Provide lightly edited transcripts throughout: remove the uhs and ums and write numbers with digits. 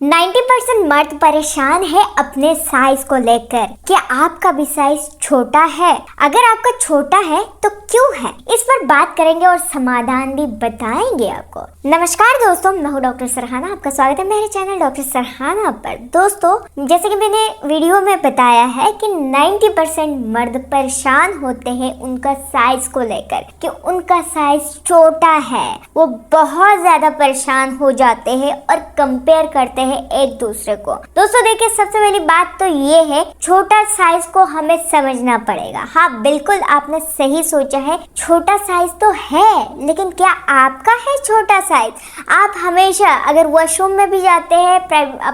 90% मर्द परेशान है अपने साइज को लेकर। क्या आपका भी साइज छोटा है? अगर आपका छोटा है तो क्यों है, इस पर बात करेंगे और समाधान भी बताएंगे आपको। नमस्कार दोस्तों, मैं हूँ डॉक्टर सरहाना। आपका स्वागत है मेरे चैनल डॉक्टर सरहाना पर। दोस्तों, जैसे कि मैंने वीडियो में बताया है कि 90% मर्द परेशान होते हैं उनका साइज को लेकर कि उनका साइज छोटा है। वो बहुत ज्यादा परेशान हो जाते हैं और कंपेयर करते हैं एक दूसरे को। दोस्तों देखिए, सबसे पहली बात तो ये है, छोटा साइज को हमें समझना पड़ेगा। हाँ बिल्कुल, आपने सही सोचा है, छोटा साइज तो है, लेकिन क्या आपका है छोटा साइज? आप हमेशा अगर वॉशरूम में भी जाते हैं,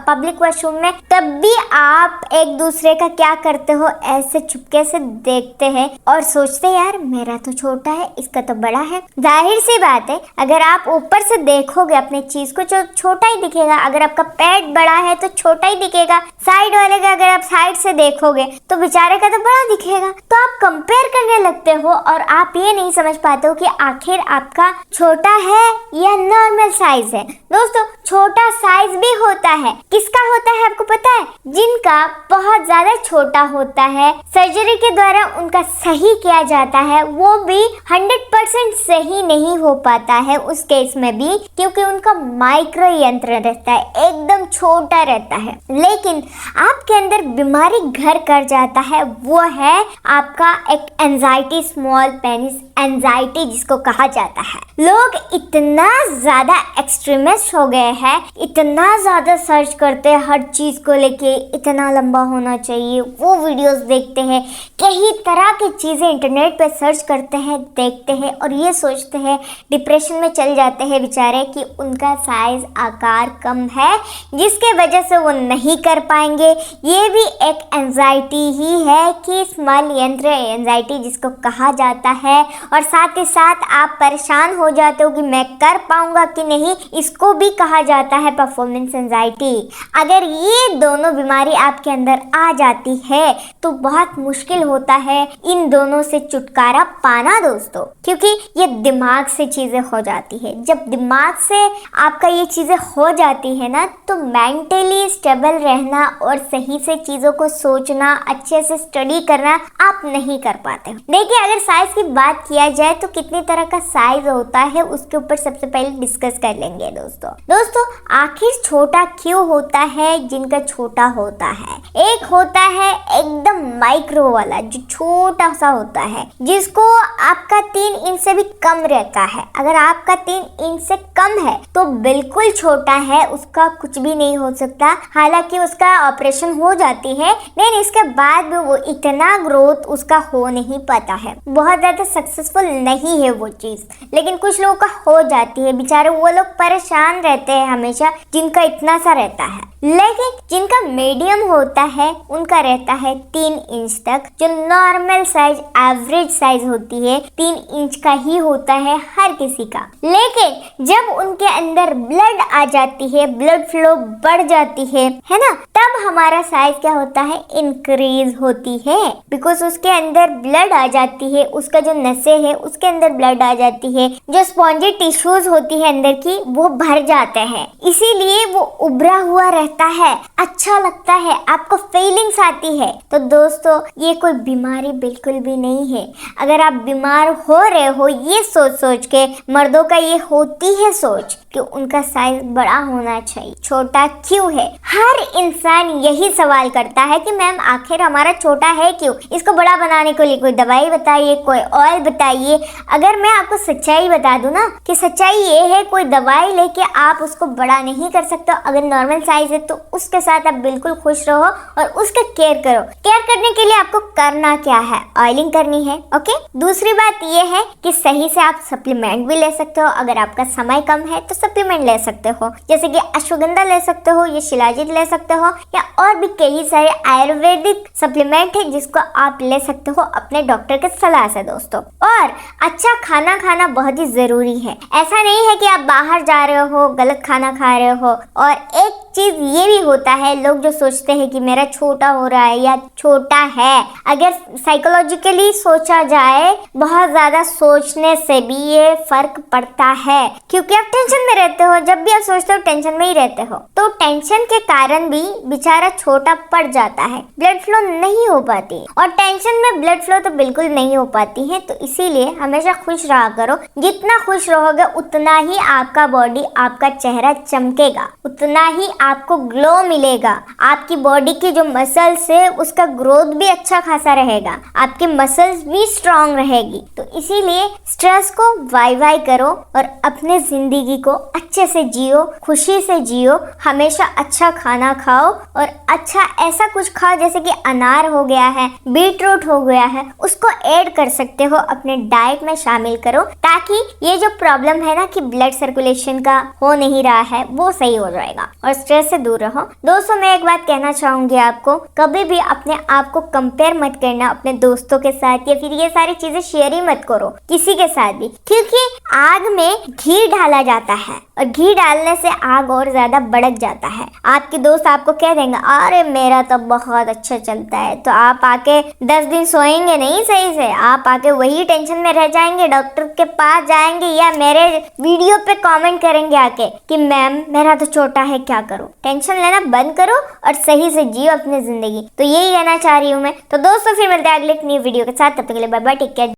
पब्लिक वॉशरूम में, तब भी आप एक दूसरे का क्या करते हो, ऐसे चुपके से देखते हैं और सोचते यार मेरा तो छोटा है, इसका तो बड़ा है। जाहिर सी बात है, अगर आप ऊपर से देखोगे अपने चीज को जो छोटा ही दिखेगा। अगर आपका पेट बड़ा है तो छोटा ही दिखेगा। साइड वाले का अगर आप साइड से देखोगे तो बेचारे का तो बड़ा दिखेगा। तो आप कंपेयर करने लगते हो और आप ये नहीं समझ पाते हो कि आखिर आपका छोटा है या नॉर्मल साइज है। दोस्तों, छोटा साइज भी होता है। किसका होता है आपको पता है? जिनका बहुत ज्यादा छोटा होता है, सर्जरी के द्वारा उनका सही किया जाता है, वो भी 100% सही नहीं हो पाता है उस केस में भी, क्योंकि उनका माइक्रो यंत्र रहता है, एकदम छोटा रहता है। लेकिन आपके अंदर बीमारी घर कर जाता है, वो है आपका एक एंजाइटी, स्मॉल पेनिस एंजाइटी जिसको कहा जाता है। लोग इतना ज्यादा एक्सट्रीमिस्ट हो गए हैं, इतना ज्यादा सर्च करते हैं हर चीज को लेके, इतना लंबा होना चाहिए, वो वीडियोस देखते हैं, कई तरह की चीजें इंटरनेट पे सर्च करते हैं, देखते हैं और ये सोचते हैं, डिप्रेशन में चल जाते हैं बेचारे कि उनका साइज आकार कम है, जिसके वजह से वो नहीं कर पाएंगे। ये भी एक एंजाइटी ही है कि स्मॉल यंत्र एंजाइटी जिसको कहा जाता है। और साथ ही साथ आप परेशान हो जाते हो कि मैं कर पाऊंगा कि नहीं, इसको भी कहा जाता है परफॉर्मेंस एंजाइटी। अगर ये दोनों बीमारी आपके अंदर आ जाती है तो बहुत मुश्किल होता है इन दोनों से छुटकारा पाना दोस्तों, क्योंकि ये दिमाग से चीजें हो जाती है। जब दिमाग से आपका ये चीजें हो जाती है ना, तो मेंटली स्टेबल रहना और सही से चीजों को सोचना, अच्छे से स्टडी करना आप नहीं कर पाते। देखिए, अगर साइज की बात किया जाए तो कितनी तरह का साइज होता है उसके ऊपर सबसे पहले डिस्कस कर लेंगे दोस्तों आखिर छोटा क्यों होता है? जिनका छोटा होता है, एक होता है एकदम माइक्रो वाला जो छोटा सा होता है, जिसको आपका 3 इंच से भी कम रहता है। अगर आपका 3 इंच से कम है तो बिल्कुल छोटा है, उसका कुछ भी नहीं हो सकता। हालांकि उसका ऑपरेशन हो जाती है, लेकिन इसके बाद भी वो इतना ग्रोथ उसका हो नहीं पाता है, बहुत ज्यादा सक्सेसफुल नहीं है वो चीज। लेकिन कुछ लोगों का हो जाती है, बेचारे वो लोग परेशान रहते हैं हमेशा जिनका इतना सा रहता है। लेकिन जिनका मीडियम होता है उनका रहता है 3 इंच तक, जो नॉर्मल साइज एवरेज साइज होती है 3 इंच का ही होता है हर किसी का। लेकिन जब उनके अंदर ब्लड आ जाती है, ब्लड फ्लो बढ़ जाती है ना, तब हमारा साइज क्या होता है, इंक्रीज होती है। बिकॉज उसके अंदर ब्लड आ जाती है, उसका जो नसें है उसके अंदर ब्लड आ जाती है, जो स्पॉन्जी टिश्यूज होती है अंदर की वो भर जाते हैं, इसीलिए वो उभरा हुआ रहता है, अच्छा लगता है, आपको फीलिंग्स आती है। तो दोस्तों, ये कोई बीमारी बिल्कुल भी नहीं है। अगर आप बीमार हो रहे हो ये सोच के, मर्दों का ये होती है सोच कि उनका साइज बड़ा होना चाहिए, छोटा क्यों है? हर इंसान यही सवाल करता है कि मैम आखिर हमारा छोटा है क्यों? इसको बड़ा बनाने के लिए कोई दवाई बताइए, कोई ऑयल बताइए। अगर मैं आपको सच्चाई बता दूं ना, कि सच्चाई ये है, कोई दवाई लेके आप उसको बड़ा नहीं कर सकते। अगर नॉर्मल साइज है तो उसके साथ आप बिल्कुल खुश रहो और उसका केयर करो। केयर करने के लिए आपको करना क्या है, ऑयलिंग करनी है। ओके, दूसरी बात ये है कि सही से आप सप्लीमेंट भी ले सकते हो। अगर आपका समय कम है तो सप्लीमेंट ले सकते हो, जैसे कि अश्वगंधा ले सकते हो या शिलाजीत ले सकते हो, या और भी कई सारे आयुर्वेदिक सप्लीमेंट है जिसको आप ले सकते हो अपने डॉक्टर के सलाह से दोस्तों। और अच्छा खाना खाना बहुत ही जरूरी है। ऐसा नहीं है कि आप बाहर जा रहे हो, गलत खाना खा रहे हो। और एक चीज ये भी होता है, लोग जो सोचते हैं कि मेरा छोटा हो रहा है या छोटा है, अगर साइकोलॉजिकली सोचा जाए, बहुत ज्यादा सोचने से भी ये फर्क पड़ता है, क्योंकि आप टेंशन में रहते हो। जब भी आप सोचते हो टेंशन में ही रहते हो, तो टेंशन के कारण भी बेचारा छोटा पड़ जाता है, ब्लड फ्लो नहीं हो पाती और टेंशन में ब्लड फ्लो तो बिल्कुल नहीं हो पाती है। तो इसीलिए हमेशा खुश रहा करो। जितना खुश रहोगे उतना ही आपका बॉडी, आपका चेहरा चमकेगा, उतना ही आपको ग्लो मिलेगा। आपकी बॉडी की जो मसल्स है उसका ग्रोथ भी अच्छा खासा रहेगा, आपकी मसल्स भी स्ट्रांग रहेगी। तो इसीलिए स्ट्रेस को वाई करो और अपने जिंदगी को अच्छे से जियो, खुशी से जियो। हमेशा अच्छा खाना खाओ और अच्छा ऐसा कुछ खाओ जैसे कि अनार हो गया है, बीट रूट हो गया है, उसको ऐड कर सकते हो, अपने डाइट में शामिल करो, ताकि ये जो प्रॉब्लम है ना कि ब्लड सर्कुलेशन का हो नहीं रहा है वो सही हो जाएगा और स्ट्रेस से दूर रहो। दोस्तों मैं एक बात कहना चाहूंगी आपको, कभी भी अपने आप को कंपेयर मत करना अपने दोस्तों के साथ, या फिर ये सारी चीजें शेयर ही मत करो किसी के साथ भी, क्योंकि आग में घी डाला जाता है और घी डालने से आग और ज्यादा भड़क जाता है। आपके दोस्त आपको कह देंगे अरे मेरा तो बहुत अच्छा चलता है, तो आप आके 10 दिन सोएंगे नहीं सही से, आप आके वही टेंशन में रह जाएंगे, डॉक्टर के पास जाएंगे या मेरे वीडियो पे कमेंट करेंगे आके कि मैम मेरा तो छोटा है, क्या करूं। टेंशन लेना बंद करो और सही से जियो अपनी जिंदगी। तो यही कहना चाह रही हूँ मैं। तो दोस्तों फिर मिलते हैं अगले एक न्यू वीडियो के साथ, तब तक के लिए बाय बाय, टेक केयर।